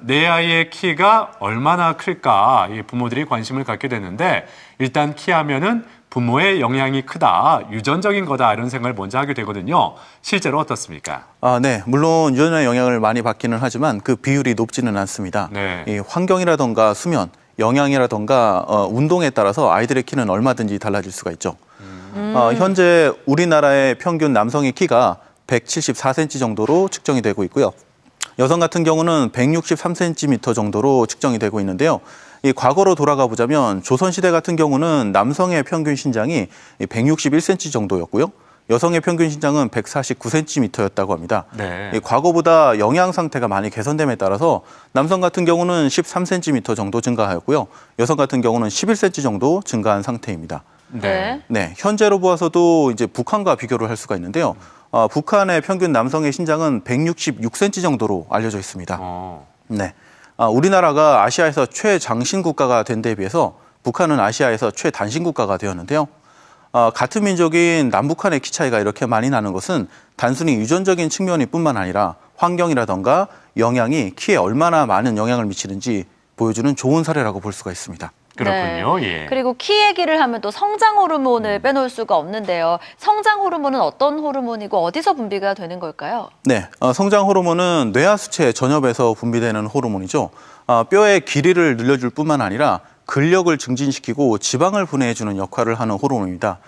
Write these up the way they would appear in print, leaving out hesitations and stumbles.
내 아이의 키가 얼마나 클까 이 부모들이 관심을 갖게 되는데 일단 키 하면은 부모의 영향이 크다, 유전적인 거다 이런 생각을 먼저 하게 되거든요. 실제로 어떻습니까? 네. 물론 유전의 영향을 많이 받기는 하지만 그 비율이 높지는 않습니다. 네. 이 환경이라던가 수면, 영양이라던가 운동에 따라서 아이들의 키는 얼마든지 달라질 수가 있죠. 현재 우리나라의 평균 남성의 키가 174cm 정도로 측정이 되고 있고요. 여성 같은 경우는 163cm 정도로 측정이 되고 있는데요. 이 과거로 돌아가 보자면 조선시대 같은 경우는 남성의 평균 신장이 161cm 정도였고요. 여성의 평균 신장은 149cm였다고 합니다. 네. 이 과거보다 영양 상태가 많이 개선됨에 따라서 남성 같은 경우는 13cm 정도 증가하였고요. 여성 같은 경우는 11cm 정도 증가한 상태입니다. 네. 네, 현재로 보아서도 이제 북한과 비교를 할 수가 있는데요. 북한의 평균 남성의 신장은 166cm 정도로 알려져 있습니다. 네. 우리나라가 아시아에서 최장신 국가가 된 데에 비해서 북한은 아시아에서 최단신 국가가 되었는데요. 같은 민족인 남북한의 키 차이가 이렇게 많이 나는 것은 단순히 유전적인 측면이 뿐만 아니라 환경이라던가 영양이 키에 얼마나 많은 영향을 미치는지 보여주는 좋은 사례라고 볼 수가 있습니다. 그렇군요. 네. 예. 그리고 키 얘기를 하면 또 성장 호르몬을 빼놓을 수가 없는데요. 성장 호르몬은 어떤 호르몬이고 어디서 분비가 되는 걸까요? 네, 성장 호르몬은 뇌하수체 전엽에서 분비되는 호르몬이죠. 뼈의 길이를 늘려줄 뿐만 아니라 근력을 증진시키고 지방을 분해해주는 역할을 하는 호르몬입니다.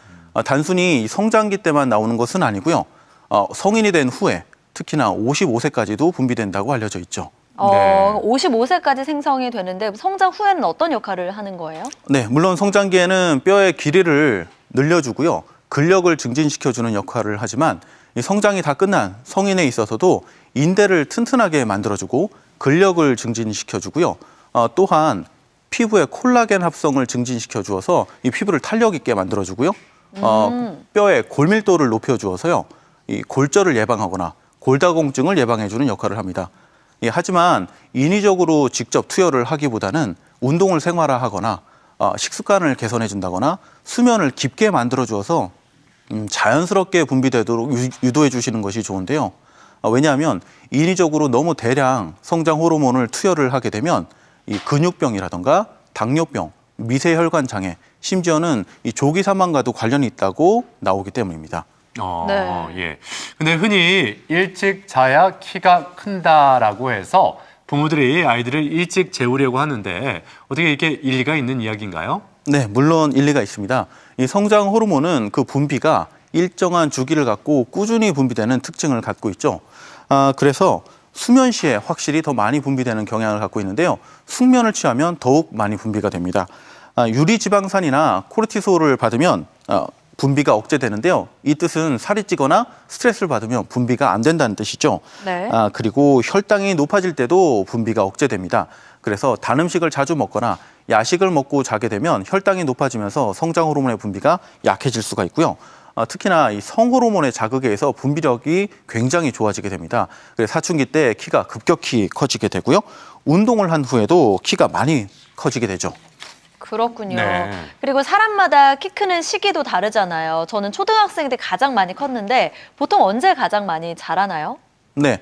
단순히 성장기 때만 나오는 것은 아니고요. 성인이 된 후에 특히나 55세까지도 분비된다고 알려져 있죠. 네. 55세까지 생성이 되는데 성장 후에는 어떤 역할을 하는 거예요? 네, 물론 성장기에는 뼈의 길이를 늘려주고요. 근력을 증진시켜주는 역할을 하지만 이 성장이 다 끝난 성인에 있어서도 인대를 튼튼하게 만들어주고 근력을 증진시켜주고요. 또한 피부의 콜라겐 합성을 증진시켜 주어서 이 피부를 탄력 있게 만들어주고요. 뼈의 골밀도를 높여주어서요. 이 골절을 예방하거나 골다공증을 예방해주는 역할을 합니다. 하지만 인위적으로 직접 투여를 하기보다는 운동을 생활화하거나 식습관을 개선해준다거나 수면을 깊게 만들어주어서 자연스럽게 분비되도록 유도해 주시는 것이 좋은데요. 왜냐하면 인위적으로 너무 대량 성장 호르몬을 투여를 하게 되면 이 근육병이라던가 당뇨병, 미세혈관 장애, 심지어는 이 조기 사망과도 관련이 있다고 나오기 때문입니다. 네. 예. 근데 흔히 일찍 자야 키가 큰다라고 해서 부모들이 아이들을 일찍 재우려고 하는데 어떻게 이게 일리가 있는 이야기인가요? 네, 물론 일리가 있습니다. 이 성장 호르몬은 그 분비가 일정한 주기를 갖고 꾸준히 분비되는 특징을 갖고 있죠. 그래서 수면 시에 확실히 더 많이 분비되는 경향을 갖고 있는데요. 숙면을 취하면 더욱 많이 분비가 됩니다. 유리지방산이나 코르티솔을 받으면 분비가 억제되는데요. 이 뜻은 살이 찌거나 스트레스를 받으면 분비가 안 된다는 뜻이죠. 네. 그리고 혈당이 높아질 때도 분비가 억제됩니다. 그래서 단 음식을 자주 먹거나 야식을 먹고 자게 되면 혈당이 높아지면서 성장 호르몬의 분비가 약해질 수가 있고요. 특히나 이 성호르몬의 자극에 의해서 분비력이 굉장히 좋아지게 됩니다. 그래서 사춘기 때 키가 급격히 커지게 되고요. 운동을 한 후에도 키가 많이 커지게 되죠. 그렇군요. 네. 그리고 사람마다 키 크는 시기도 다르잖아요. 저는 초등학생 때 가장 많이 컸는데 보통 언제 가장 많이 자라나요? 네.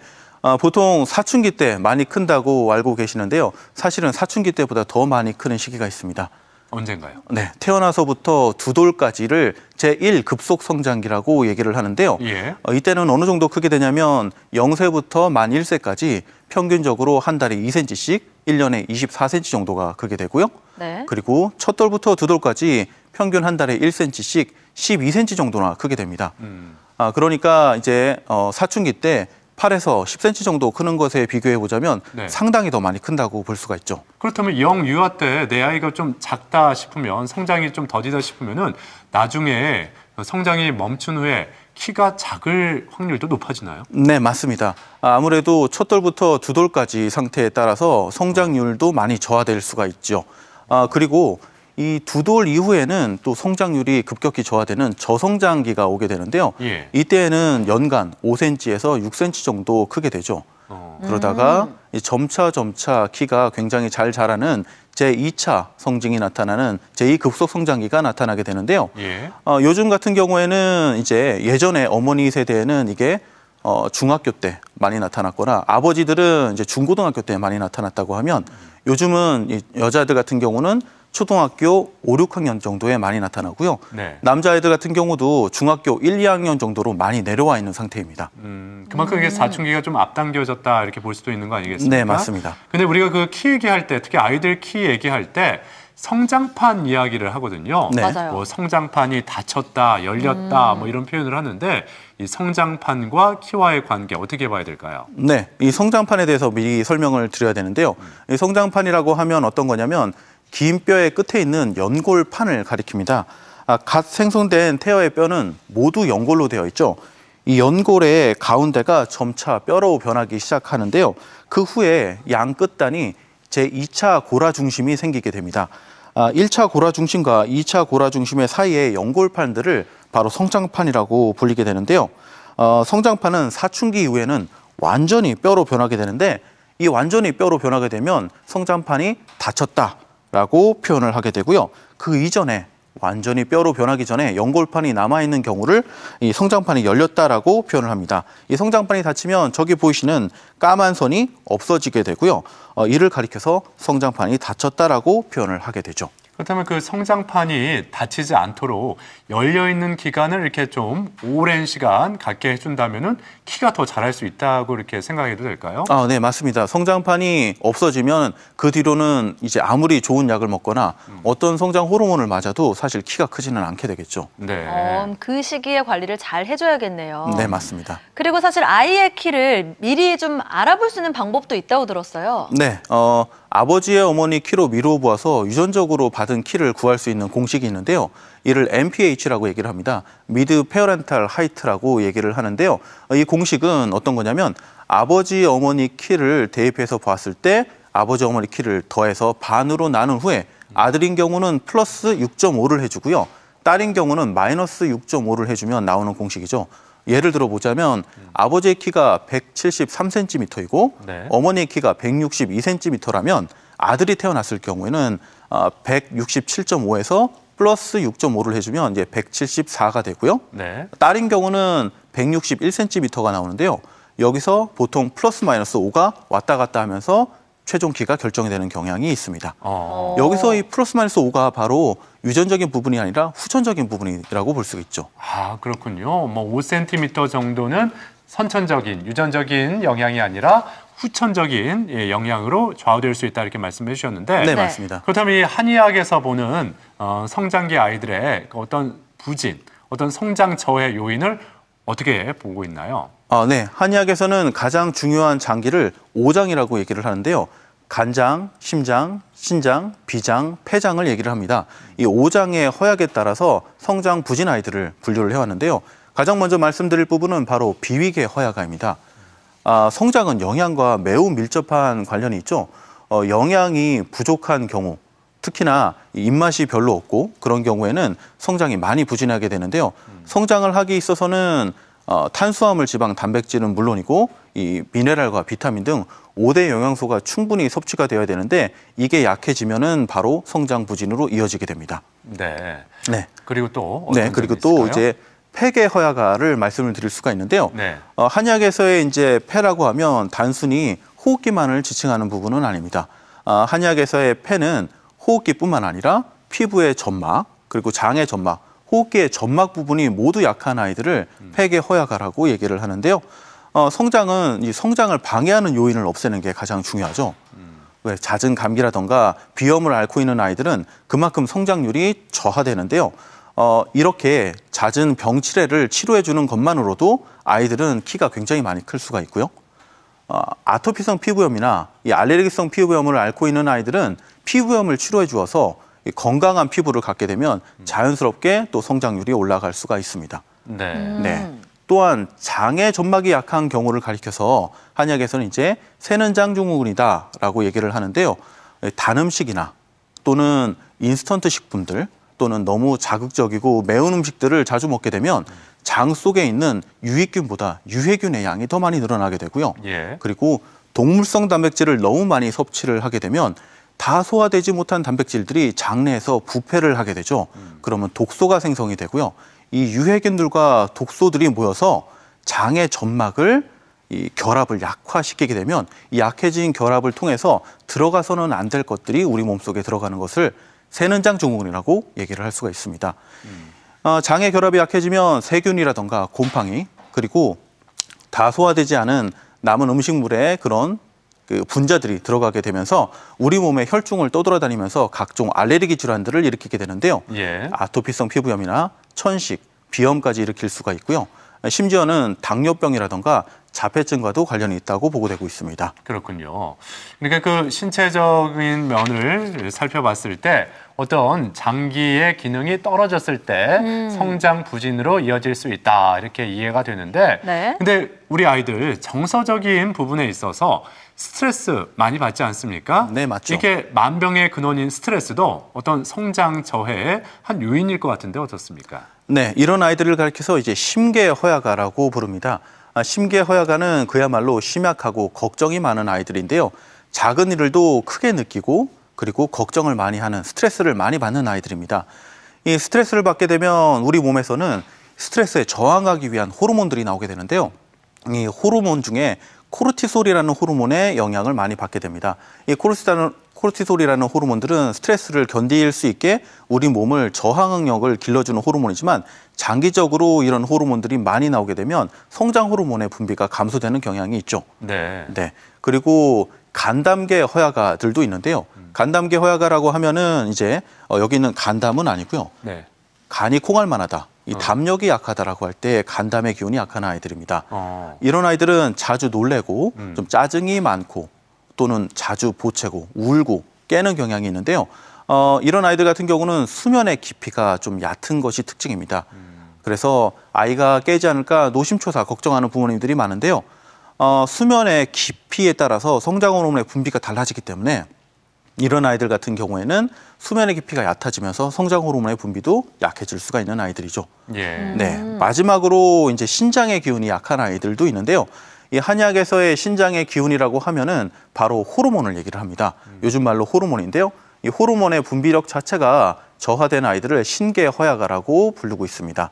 보통 사춘기 때 많이 큰다고 알고 계시는데요. 사실은 사춘기 때보다 더 많이 크는 시기가 있습니다. 언젠가요? 네, 태어나서부터 두 돌까지를 제1 급속 성장기라고 얘기를 하는데요. 예. 이때는 어느 정도 크게 되냐면 0세부터 만 1세까지 평균적으로 한 달에 2cm씩 1년에 24cm 정도가 크게 되고요. 네. 그리고 첫 돌부터 두 돌까지 평균 한 달에 1cm씩 12cm 정도나 크게 됩니다. 그러니까 이제 사춘기 때 8에서 10cm 정도 크는 것에 비교해 보자면 네. 상당히 더 많이 큰다고 볼 수가 있죠. 그렇다면 영유아 때 내 아이가 좀 작다 싶으면 성장이 좀 더디다 싶으면은 나중에 성장이 멈춘 후에 키가 작을 확률도 높아지나요? 네, 맞습니다. 아무래도 첫 돌부터 두 돌까지 상태에 따라서 성장률도 많이 저하될 수가 있죠. 그리고 이 두 돌 이후에는 또 성장률이 급격히 저하되는 저성장기가 오게 되는데요. 예. 이때에는 연간 5cm에서 6cm 정도 크게 되죠. 그러다가 점차 키가 굉장히 잘 자라는 제2차 성징이 나타나는 제2급속 성장기가 나타나게 되는데요. 예. 요즘 같은 경우에는 이제 예전에 어머니 세대에는 이게 중학교 때 많이 나타났거나 아버지들은 이제 중고등학교 때 많이 나타났다고 하면 요즘은 이 여자들 같은 경우는 초등학교 5, 6학년 정도에 많이 나타나고요. 네. 남자애들 같은 경우도 중학교 1, 2학년 정도로 많이 내려와 있는 상태입니다. 그만큼 이게 사춘기가 좀 앞당겨졌다 이렇게 볼 수도 있는 거 아니겠습니까? 네, 맞습니다. 근데 우리가 그 키 얘기할 때, 특히 아이들 키 얘기할 때 성장판 이야기를 하거든요. 네. 맞아요. 뭐 성장판이 닫혔다, 열렸다, 뭐 이런 표현을 하는데 이 성장판과 키와의 관계 어떻게 봐야 될까요? 네, 이 성장판에 대해서 미리 설명을 드려야 되는데요. 이 성장판이라고 하면 어떤 거냐면 긴 뼈의 끝에 있는 연골판을 가리킵니다. 갓 생성된 태아의 뼈는 모두 연골로 되어 있죠. 이 연골의 가운데가 점차 뼈로 변하기 시작하는데요. 그 후에 양 끝단이 제2차 고라 중심이 생기게 됩니다. 1차 고라 중심과 2차 고라 중심의 사이의 연골판들을 바로 성장판이라고 불리게 되는데요. 성장판은 사춘기 이후에는 완전히 뼈로 변하게 되는데 이 완전히 뼈로 변하게 되면 성장판이 닫혔다라고 표현을 하게 되고요. 그 이전에 완전히 뼈로 변하기 전에 연골판이 남아있는 경우를 이 성장판이 열렸다라고 표현을 합니다. 이 성장판이 닫히면 저기 보이시는 까만 선이 없어지게 되고요. 이를 가리켜서 성장판이 닫혔다라고 표현을 하게 되죠. 그렇다면 그 성장판이 닫히지 않도록 열려있는 기간을 이렇게 좀 오랜 시간 갖게 해준다면은 키가 더 자랄 수 있다고 이렇게 생각해도 될까요? 네, 맞습니다. 성장판이 없어지면 그 뒤로는 이제 아무리 좋은 약을 먹거나 어떤 성장 호르몬을 맞아도 사실 키가 크지는 않게 되겠죠. 네. 그 시기에 관리를 잘 해줘야겠네요. 네, 맞습니다. 그리고 사실 아이의 키를 미리 좀 알아볼 수 있는 방법도 있다고 들었어요. 네, 아버지의 어머니 키로 미루어 보아서 유전적으로 받은 키를 구할 수 있는 공식이 있는데요. 이를 MPH라고 얘기를 합니다. Mid Parental Height라고 얘기를 하는데요. 이 공식은 어떤 거냐면 아버지 어머니 키를 대입해서 봤을 때 아버지 어머니 키를 더해서 반으로 나눈 후에 아들인 경우는 플러스 6.5를 해주고요. 딸인 경우는 마이너스 6.5를 해주면 나오는 공식이죠. 예를 들어 보자면 아버지의 키가 173cm이고 네. 어머니의 키가 162cm라면 아들이 태어났을 경우에는 167.5에서 플러스 6.5를 해주면 이제 174가 되고요. 네. 딸인 경우는 161cm가 나오는데요. 여기서 보통 플러스 마이너스 5가 왔다 갔다 하면서 최종 키가 결정이 되는 경향이 있습니다. 여기서 이 플러스 마이너스 5가 바로 유전적인 부분이 아니라 후천적인 부분이라고 볼 수 있죠. 그렇군요. 뭐 5cm 정도는 선천적인, 유전적인 영향이 아니라 후천적인 영향으로 좌우될 수 있다 이렇게 말씀해 주셨는데 네, 맞습니다. 그렇다면 이 한의학에서 보는 성장기 아이들의 어떤 부진, 어떤 성장 저해 요인을 어떻게 보고 있나요? 네, 한의학에서는 가장 중요한 장기를 오장이라고 얘기를 하는데요. 간장, 심장, 신장, 비장, 폐장을 얘기를 합니다. 이 오장의 허약에 따라서 성장 부진 아이들을 분류를 해왔는데요. 가장 먼저 말씀드릴 부분은 바로 비위계 허약아입니다. 성장은 영양과 매우 밀접한 관련이 있죠. 영양이 부족한 경우, 특히나 입맛이 별로 없고 그런 경우에는 성장이 많이 부진하게 되는데요. 성장을 하기 있어서는 탄수화물, 지방, 단백질은 물론이고 이 미네랄과 비타민 등 5대 영양소가 충분히 섭취가 되어야 되는데 이게 약해지면은 바로 성장 부진으로 이어지게 됩니다. 네. 네. 그리고 또 어떤 네, 그리고 점이 또 있을까요? 이제 폐계 허약아를 말씀을 드릴 수가 있는데요. 네. 한의학에서의 이제 폐라고 하면 단순히 호흡기만을 지칭하는 부분은 아닙니다. 한의학에서의 폐는 호흡기뿐만 아니라 피부의 점막, 그리고 장의 점막, 호흡기의 점막 부분이 모두 약한 아이들을 폐계 허약아라고 얘기를 하는데요. 성장은 이 성장을 방해하는 요인을 없애는 게 가장 중요하죠. 왜 잦은 감기라던가 비염을 앓고 있는 아이들은 그만큼 성장률이 저하되는데요. 이렇게 잦은 병치레를 치료해 주는 것만으로도 아이들은 키가 굉장히 많이 클 수가 있고요. 아토피성 피부염이나 이 알레르기성 피부염을 앓고 있는 아이들은 피부염을 치료해 주어서 건강한 피부를 갖게 되면 자연스럽게 또 성장률이 올라갈 수가 있습니다. 네. 네. 또한 장의 점막이 약한 경우를 가리켜서 한의학에서는 이제 새는장 증후군이다라고 얘기를 하는데요. 단 음식이나 또는 인스턴트 식품들 또는 너무 자극적이고 매운 음식들을 자주 먹게 되면 장 속에 있는 유익균보다 유해균의 양이 더 많이 늘어나게 되고요. 예. 그리고 동물성 단백질을 너무 많이 섭취를 하게 되면 다 소화되지 못한 단백질들이 장내에서 부패를 하게 되죠. 그러면 독소가 생성이 되고요. 이 유해균들과 독소들이 모여서 장의 점막을 이 결합을 약화시키게 되면 이 약해진 결합을 통해서 들어가서는 안 될 것들이 우리 몸속에 들어가는 것을 세는장 증후군이라고 얘기를 할 수가 있습니다. 장의 결합이 약해지면 세균이라던가 곰팡이 그리고 다 소화되지 않은 남은 음식물에 그런 그 분자들이 들어가게 되면서 우리 몸에 혈중을 떠돌아다니면서 각종 알레르기 질환들을 일으키게 되는데요. 예. 아토피성 피부염이나 천식, 비염까지 일으킬 수가 있고요. 심지어는 당뇨병이라던가 자폐증과도 관련이 있다고 보고되고 있습니다. 그렇군요. 그러니까 그 신체적인 면을 살펴봤을 때 어떤 장기의 기능이 떨어졌을 때 성장 부진으로 이어질 수 있다 이렇게 이해가 되는데 네. 근데 우리 아이들 정서적인 부분에 있어서 스트레스 많이 받지 않습니까? 네, 맞죠. 이게 만병의 근원인 스트레스도 어떤 성장 저해의 한 요인일 것 같은데 어떻습니까? 네, 이런 아이들을 가리켜서 이제 심계허야가라고 부릅니다. 심계허야가는 그야말로 심약하고 걱정이 많은 아이들인데요. 작은 일을도 크게 느끼고 그리고 걱정을 많이 하는 스트레스를 많이 받는 아이들입니다. 이 스트레스를 받게 되면 우리 몸에서는 스트레스에 저항하기 위한 호르몬들이 나오게 되는데요. 이 호르몬 중에 코르티솔이라는 호르몬의 영향을 많이 받게 됩니다. 이 코르티솔이라는 호르몬들은 스트레스를 견딜 수 있게 우리 몸을 저항력을 길러주는 호르몬이지만 장기적으로 이런 호르몬들이 많이 나오게 되면 성장 호르몬의 분비가 감소되는 경향이 있죠. 네. 네. 그리고 간담계 허야가들도 있는데요. 간담계 허야가라고 하면은 이제 여기 있는 간담은 아니고요. 네. 간이 콩알만하다. 이 담력이 약하다라고 할 때 간담의 기운이 약한 아이들입니다. 이런 아이들은 자주 놀래고 좀 짜증이 많고 또는 자주 보채고 울고 깨는 경향이 있는데요. 이런 아이들 같은 경우는 수면의 깊이가 좀 얕은 것이 특징입니다. 그래서 아이가 깨지 않을까 노심초사 걱정하는 부모님들이 많은데요. 수면의 깊이에 따라서 성장 호르몬의 분비가 달라지기 때문에 이런 아이들 같은 경우에는 수면의 깊이가 얕아지면서 성장 호르몬의 분비도 약해질 수가 있는 아이들이죠. 예. 네, 마지막으로 이제 신장의 기운이 약한 아이들도 있는데요. 이 한의학에서의 신장의 기운이라고 하면은 바로 호르몬을 얘기를 합니다. 요즘 말로 호르몬인데요. 이 호르몬의 분비력 자체가 저하된 아이들을 신계허야가라고 부르고 있습니다.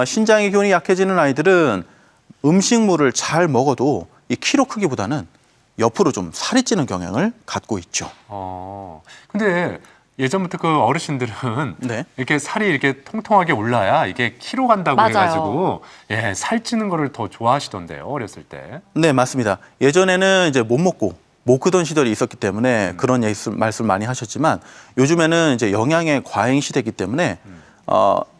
신장의 기운이 약해지는 아이들은 음식물을 잘 먹어도 이 키로 크기보다는 옆으로 좀 살이 찌는 경향을 갖고 있죠. 근데 예전부터 그 어르신들은 네. 이렇게 살이 이렇게 통통하게 올라야 이게 키로 간다고 맞아요. 해가지고 예, 살찌는 거를 더 좋아하시던데요, 어렸을 때. 네, 맞습니다. 예전에는 이제 못 먹고 못 크던 시절이 있었기 때문에 그런 말씀 많이 하셨지만 요즘에는 이제 영양의 과잉 시대이기 때문에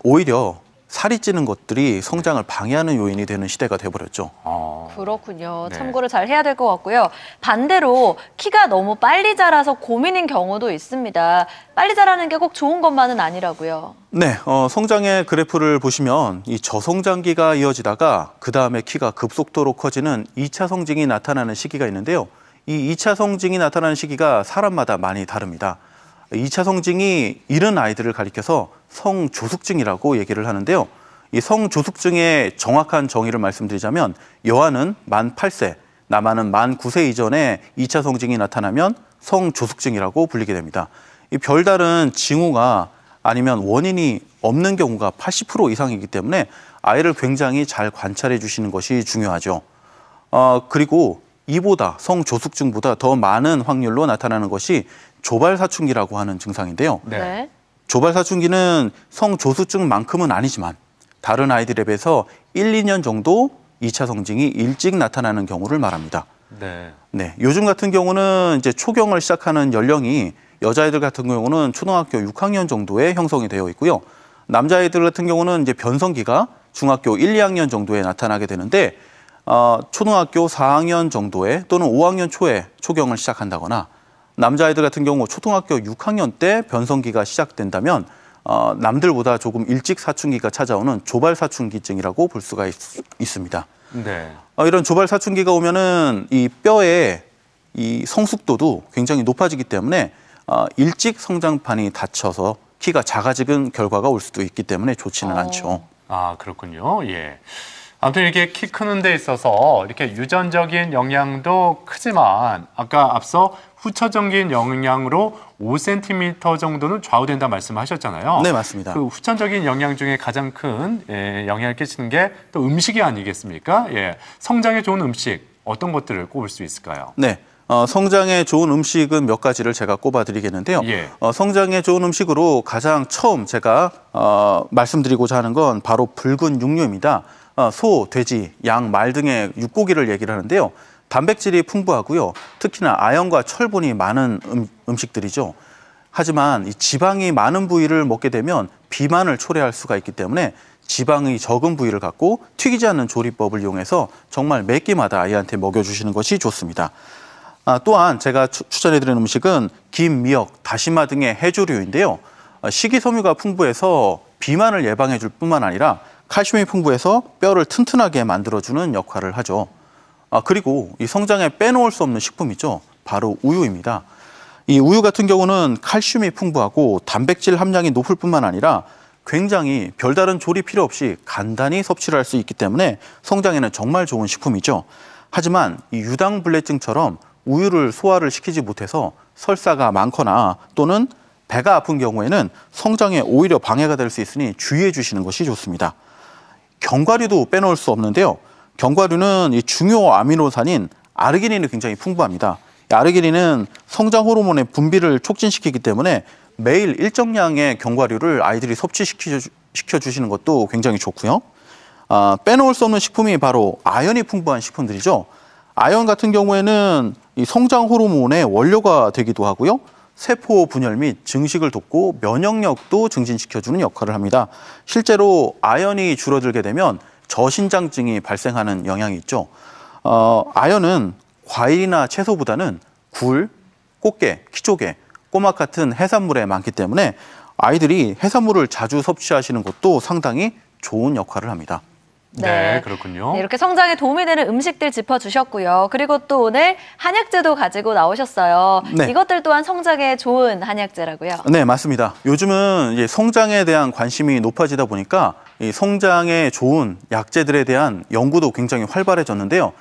오히려 살이 찌는 것들이 성장을 방해하는 요인이 되는 시대가 돼버렸죠. 그렇군요. 네. 참고를 잘 해야 될 것 같고요. 반대로 키가 너무 빨리 자라서 고민인 경우도 있습니다. 빨리 자라는 게 꼭 좋은 것만은 아니라고요. 네, 성장의 그래프를 보시면 이 저성장기가 이어지다가 그 다음에 키가 급속도로 커지는 2차 성징이 나타나는 시기가 있는데요. 이 2차 성징이 나타나는 시기가 사람마다 많이 다릅니다. 2차 성징이 이른 아이들을 가리켜서 성조숙증이라고 얘기를 하는데요. 이 성조숙증의 정확한 정의를 말씀드리자면 여아는 만 8세, 남아는 만 9세 이전에 2차 성징이 나타나면 성조숙증이라고 불리게 됩니다. 이 별다른 징후가 아니면 원인이 없는 경우가 80% 이상이기 때문에 아이를 굉장히 잘 관찰해 주시는 것이 중요하죠. 그리고 이보다 성조숙증보다 더 많은 확률로 나타나는 것이 조발사춘기라고 하는 증상인데요. 네. 조발사춘기는 성조숙증만큼은 아니지만 다른 아이들에 비해서 1, 2년 정도 2차 성징이 일찍 나타나는 경우를 말합니다. 네. 네, 요즘 같은 경우는 이제 초경을 시작하는 연령이 여자아이들 같은 경우는 초등학교 6학년 정도에 형성이 되어 있고요. 남자아이들 같은 경우는 이제 변성기가 중학교 1, 2학년 정도에 나타나게 되는데 초등학교 4학년 정도에 또는 5학년 초에 초경을 시작한다거나 남자아이들 같은 경우 초등학교 6학년 때 변성기가 시작된다면 남들보다 조금 일찍 사춘기가 찾아오는 조발사춘기증이라고 볼 수가 있습니다. 네. 이런 조발사춘기가 오면은 이 뼈의 이 성숙도도 굉장히 높아지기 때문에 일찍 성장판이 닫혀서 키가 작아지는 결과가 올 수도 있기 때문에 좋지는 않죠. 그렇군요. 예. 아무튼 이렇게 키 크는 데 있어서 이렇게 유전적인 영향도 크지만 아까 앞서 후천적인 영향으로 5cm 정도는 좌우된다 말씀하셨잖아요. 네, 맞습니다. 그 후천적인 영향 중에 가장 큰 영향을 끼치는 게 또 음식이 아니겠습니까? 예, 성장에 좋은 음식 어떤 것들을 꼽을 수 있을까요? 네. 성장에 좋은 음식은 몇 가지를 제가 꼽아드리겠는데요. 예. 성장에 좋은 음식으로 가장 처음 제가 말씀드리고자 하는 건 바로 붉은 육류입니다. 소, 돼지, 양, 말 등의 육고기를 얘기를 하는데요. 단백질이 풍부하고요. 특히나 아연과 철분이 많은 음식들이죠. 하지만 이 지방이 많은 부위를 먹게 되면 비만을 초래할 수가 있기 때문에 지방이 적은 부위를 갖고 튀기지 않는 조리법을 이용해서 정말 매 끼마다 아이한테 먹여주시는 것이 좋습니다. 또한 제가 추천해드리는 음식은 김, 미역, 다시마 등의 해조류인데요. 식이섬유가 풍부해서 비만을 예방해 줄 뿐만 아니라 칼슘이 풍부해서 뼈를 튼튼하게 만들어주는 역할을 하죠. 그리고 이 성장에 빼놓을 수 없는 식품이죠. 바로 우유입니다. 이 우유 같은 경우는 칼슘이 풍부하고 단백질 함량이 높을 뿐만 아니라 굉장히 별다른 조리 필요 없이 간단히 섭취를 할 수 있기 때문에 성장에는 정말 좋은 식품이죠. 하지만 이 유당불내증처럼 우유를 소화를 시키지 못해서 설사가 많거나 또는 배가 아픈 경우에는 성장에 오히려 방해가 될 수 있으니 주의해 주시는 것이 좋습니다. 견과류도 빼놓을 수 없는데요. 견과류는 이 중요 아미노산인 아르기닌이 굉장히 풍부합니다. 이 아르기닌은 성장 호르몬의 분비를 촉진시키기 때문에 매일 일정량의 견과류를 아이들이 섭취시켜 주시는 것도 굉장히 좋고요. 빼놓을 수 없는 식품이 바로 아연이 풍부한 식품들이죠. 아연 같은 경우에는 이 성장 호르몬의 원료가 되기도 하고요. 세포 분열 및 증식을 돕고 면역력도 증진시켜주는 역할을 합니다. 실제로 아연이 줄어들게 되면 저신장증이 발생하는 영향이 있죠. 아연은 과일이나 채소보다는 굴, 꽃게, 키조개, 꼬막 같은 해산물에 많기 때문에 아이들이 해산물을 자주 섭취하시는 것도 상당히 좋은 역할을 합니다. 네, 그렇군요. 네, 이렇게 성장에 도움이 되는 음식들 짚어주셨고요. 그리고 또 오늘 한약재도 가지고 나오셨어요. 네. 이것들 또한 성장에 좋은 한약재라고요. 네, 맞습니다. 요즘은 이제 성장에 대한 관심이 높아지다 보니까 이 성장에 좋은 약재들에 대한 연구도 굉장히 활발해졌는데요.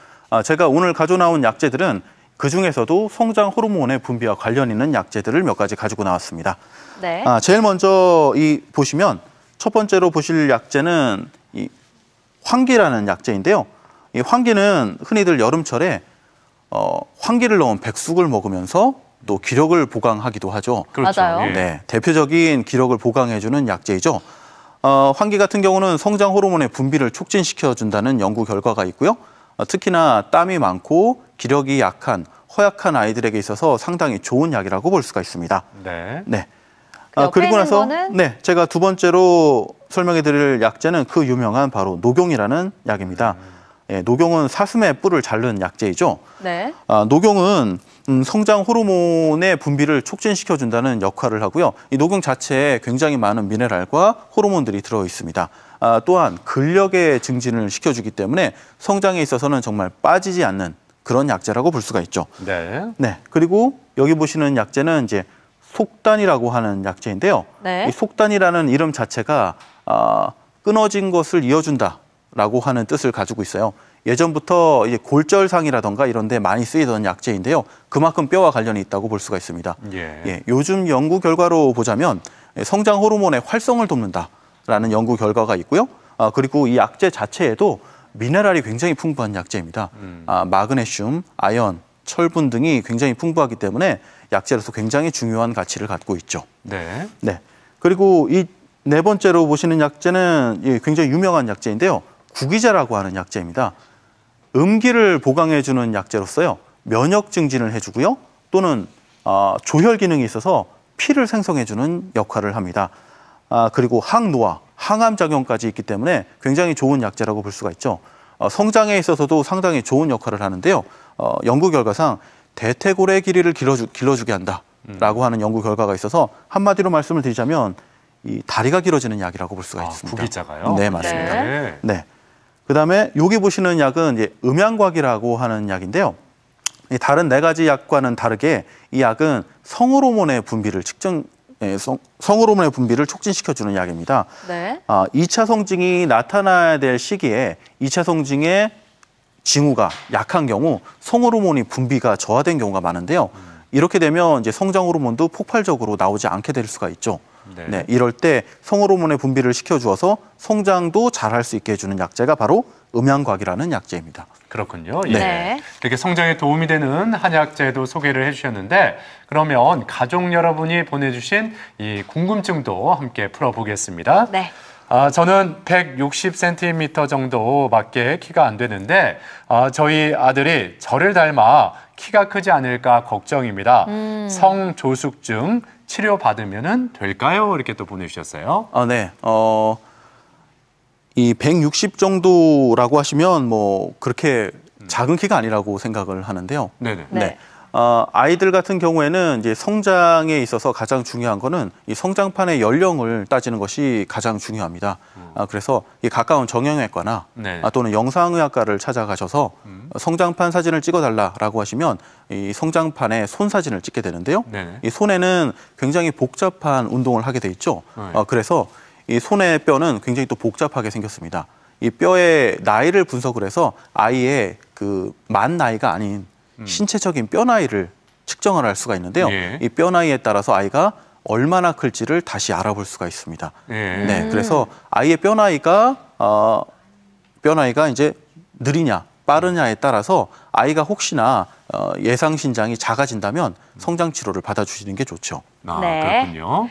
제가 오늘 가져 나온 약재들은 그중에서도 성장 호르몬의 분비와 관련 있는 약재들을 몇 가지 가지고 나왔습니다. 네. 제일 먼저 보시면 첫 번째로 보실 약재는 이 황기라는 약재인데요. 이 황기는 흔히들 여름철에 황기를 넣은 백숙을 먹으면서 또 기력을 보강하기도 하죠. 그렇죠. 맞아요. 예. 네, 대표적인 기력을 보강해주는 약재이죠. 황기 같은 경우는 성장 호르몬의 분비를 촉진시켜준다는 연구 결과가 있고요. 특히나 땀이 많고 기력이 약한 허약한 아이들에게 있어서 상당히 좋은 약이라고 볼 수가 있습니다. 네. 네. 옆에 그리고 있는 나서 거는? 네, 제가 두 번째로 설명해드릴 약재는 그 유명한 바로 녹용이라는 약입니다. 예, 녹용은 사슴의 뿔을 자른 약재이죠. 네. 녹용은 성장 호르몬의 분비를 촉진시켜준다는 역할을 하고요. 이 녹용 자체에 굉장히 많은 미네랄과 호르몬들이 들어 있습니다. 또한 근력의 증진을 시켜주기 때문에 성장에 있어서는 정말 빠지지 않는 그런 약재라고 볼 수가 있죠. 네. 네. 그리고 여기 보시는 약재는 이제 속단이라고 하는 약재인데요. 네. 이 속단이라는 이름 자체가 끊어진 것을 이어준다라고 하는 뜻을 가지고 있어요. 예전부터 이제 골절상이라던가 이런 데 많이 쓰이던 약재인데요. 그만큼 뼈와 관련이 있다고 볼 수가 있습니다. 예. 요즘 연구 결과로 보자면 성장 호르몬의 활성을 돕는다라는 연구 결과가 있고요. 그리고 이 약재 자체에도 미네랄이 굉장히 풍부한 약재입니다. 마그네슘, 아연, 철분 등이 굉장히 풍부하기 때문에 약재로서 굉장히 중요한 가치를 갖고 있죠. 네. 네. 그리고 이 네 번째로 보시는 약재는 굉장히 유명한 약재인데요. 구기자라고 하는 약재입니다. 음기를 보강해주는 약재로서요. 면역 증진을 해주고요. 또는 조혈 기능이 있어서 피를 생성해주는 역할을 합니다. 그리고 항노화, 항암 작용까지 있기 때문에 굉장히 좋은 약재라고 볼 수가 있죠. 성장에 있어서도 상당히 좋은 역할을 하는데요. 연구 결과상 대퇴골의 길이를 길러주게 한다라고 하는 연구 결과가 있어서 한마디로 말씀을 드리자면 이 다리가 길어지는 약이라고 볼 수가 있습니다. 구기자가요? 네, 맞습니다. 네. 네. 그다음에 여기 보시는 약은 이제 음양곽이라고 하는 약인데요. 이 다른 네 가지 약과는 다르게 이 약은 성호르몬의 분비를 성호르몬의 분비를 촉진시켜주는 약입니다. 네. 2차 성징이 나타나야 될 시기에 2차 성징의 징후가 약한 경우 성호르몬이 분비가 저하된 경우가 많은데요. 이렇게 되면 이제 성장 호르몬도 폭발적으로 나오지 않게 될 수가 있죠. 네. 네, 이럴 때 성호르몬의 분비를 시켜주어서 성장도 잘할 수 있게 해주는 약재가 바로 음양곽이라는 약재입니다. 그렇군요. 네. 예. 이렇게 성장에 도움이 되는 한약재도 소개를 해주셨는데 그러면 가족 여러분이 보내주신 이 궁금증도 함께 풀어보겠습니다. 네. 저는 160cm 정도밖에 키가 안 되는데 저희 아들이 저를 닮아 키가 크지 않을까 걱정입니다. 성조숙증 치료받으면 될까요? 이렇게 또 보내주셨어요. 네. 이 160 정도라고 하시면 뭐 그렇게 작은 키가 아니라고 생각을 하는데요. 네네. 네. 아이들 같은 경우에는 이제 성장에 있어서 가장 중요한 거는 이 성장판의 연령을 따지는 것이 가장 중요합니다. 그래서 이 가까운 정형외과나 네. 또는 영상의학과를 찾아가셔서 성장판 사진을 찍어달라라고 하시면 이 성장판의 손 사진을 찍게 되는데요. 네네. 이 손에는 굉장히 복잡한 운동을 하게 돼 있죠. 네. 그래서 이 손의 뼈는 굉장히 또 복잡하게 생겼습니다. 이 뼈의 나이를 분석을 해서 아이의 그 만 나이가 아닌 신체적인 뼈 나이를 측정을 할 수가 있는데요. 예. 이 뼈 나이에 따라서 아이가 얼마나 클지를 다시 알아볼 수가 있습니다. 예. 네, 그래서 아이의 뼈 나이가 이제 느리냐 빠르냐에 따라서 아이가 혹시나 예상 신장이 작아진다면 성장 치료를 받아주시는 게 좋죠. 네. 그렇군요.